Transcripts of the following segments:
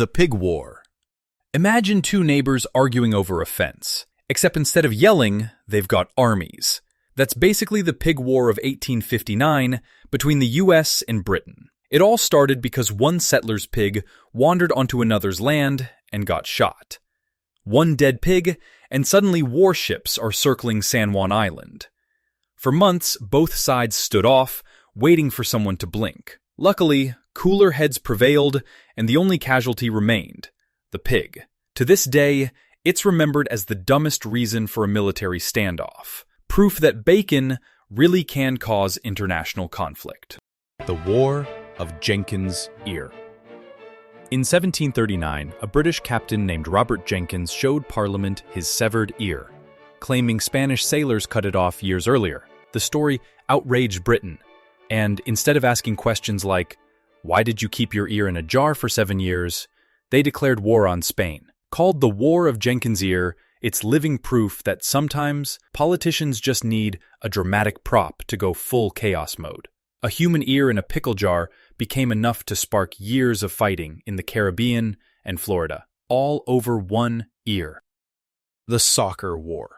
The Pig War. Imagine two neighbors arguing over a fence, except instead of yelling, they've got armies. That's basically the Pig War of 1859 between the US and Britain. It all started because one settler's pig wandered onto another's land and got shot. One dead pig, and suddenly warships are circling San Juan Island. For months, both sides stood off, waiting for someone to blink. Luckily, cooler heads prevailed, and the only casualty remained: the pig. To this day, it's remembered as the dumbest reason for a military standoff. Proof that bacon really can cause international conflict. The War of Jenkins Ear. In 1739, a British captain named Robert Jenkins showed Parliament his severed ear, claiming Spanish sailors cut it off years earlier. The story outraged Britain, and instead of asking questions like, "Why did you keep your ear in a jar for 7 years?" they declared war on Spain. Called the War of Jenkins Ear, it's living proof that sometimes politicians just need a dramatic prop to go full chaos mode. A human ear in a pickle jar became enough to spark years of fighting in the Caribbean and Florida, all over one ear. The Soccer War.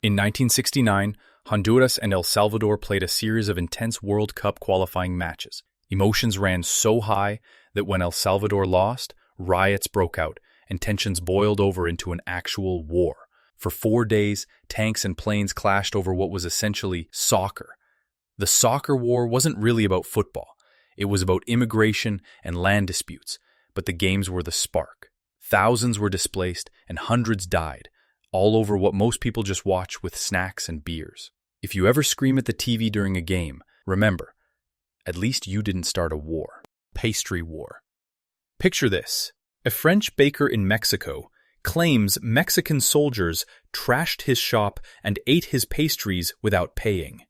In 1969, Honduras and El Salvador played a series of intense World Cup qualifying matches. Emotions ran so high that when El Salvador lost, riots broke out and tensions boiled over into an actual war. For 4 days, tanks and planes clashed over what was essentially soccer. The Soccer War wasn't really about football. It was about immigration and land disputes, but the games were the spark. Thousands were displaced and hundreds died, all over what most people just watch with snacks and beers. If you ever scream at the TV during a game, remember, at least you didn't start a war. Pastry War. Picture this. A French baker in Mexico claims Mexican soldiers trashed his shop and ate his pastries without paying.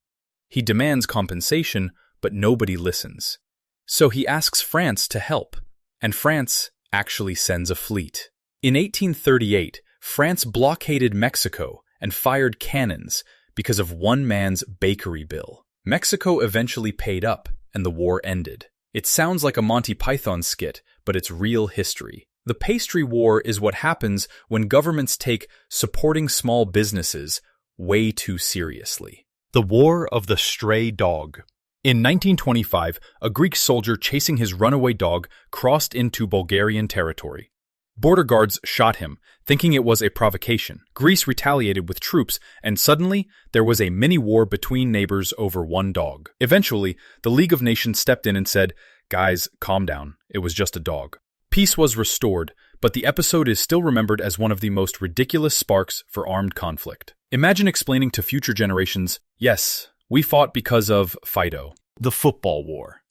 He demands compensation, but nobody listens. So he asks France to help, and France actually sends a fleet. In 1838, France blockaded Mexico and fired cannons because of one man's bakery bill. Mexico eventually paid up, and the war ended. It sounds like a Monty Python skit, but it's real history. The Pastry War is what happens when governments take supporting small businesses way too seriously. The War of the Stray Dog. In 1925, a Greek soldier chasing his runaway dog crossed into Bulgarian territory. Border guards shot him, thinking it was a provocation. Greece retaliated with troops, and suddenly there was a mini-war between neighbors over one dog. Eventually, the League of Nations stepped in and said, "Guys, calm down. It was just a dog." Peace was restored, but the episode is still remembered as one of the most ridiculous sparks for armed conflict. Imagine explaining to future generations, "Yes, we fought because of Fido." The Football War.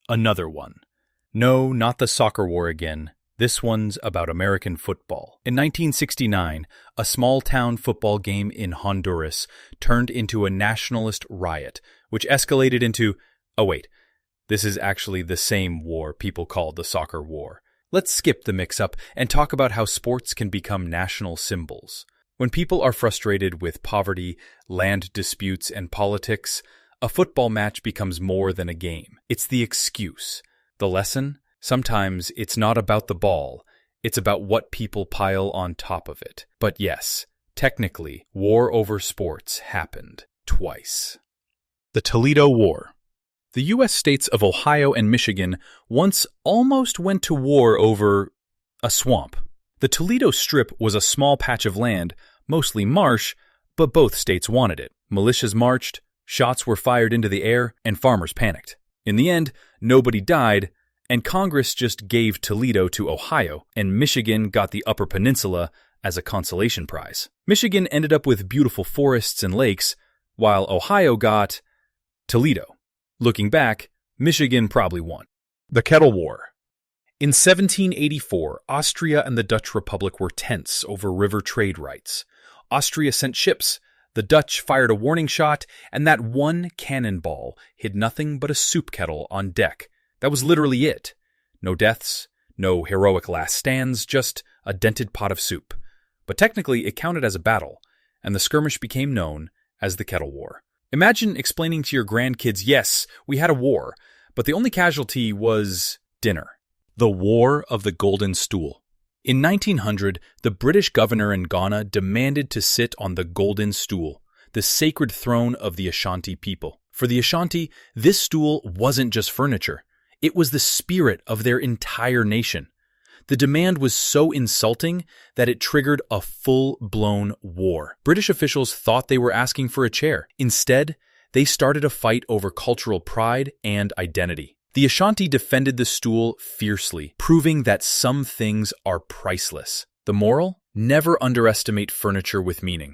Another one. No, not the soccer war again. This one's about American football. In 1969, a small-town football game in Honduras turned into a nationalist riot, which escalated into, oh wait, this is actually the same war people call the soccer war. Let's skip the mix-up and talk about how sports can become national symbols. When people are frustrated with poverty, land disputes, and politics, a football match becomes more than a game. It's the excuse. The lesson? Sometimes it's not about the ball, it's about what people pile on top of it. But yes, technically, war over sports happened twice. The Toledo War. The U.S. states of Ohio and Michigan once almost went to war over a swamp. The Toledo Strip was a small patch of land, mostly marsh, but both states wanted it. Militias marched, shots were fired into the air, and farmers panicked. In the end, nobody died, and Congress just gave Toledo to Ohio, and Michigan got the Upper Peninsula as a consolation prize. Michigan ended up with beautiful forests and lakes, while Ohio got Toledo. Looking back, Michigan probably won. The Kettle War. In 1784, Austria and the Dutch Republic were tense over river trade rights. Austria sent ships, the Dutch fired a warning shot, and that one cannonball hit nothing but a soup kettle on deck. That was literally it. No deaths, no heroic last stands, just a dented pot of soup. But technically, it counted as a battle, and the skirmish became known as the Kettle War. Imagine explaining to your grandkids, yes, we had a war, but the only casualty was dinner. The War of the Golden Stool. In 1900, the British governor in Ghana demanded to sit on the Golden Stool, the sacred throne of the Ashanti people. For the Ashanti, this stool wasn't just furniture. It was the spirit of their entire nation. The demand was so insulting that it triggered a full-blown war. British officials thought they were asking for a chair. Instead, they started a fight over cultural pride and identity. The Ashanti defended the stool fiercely, proving that some things are priceless. The moral? Never underestimate furniture with meaning.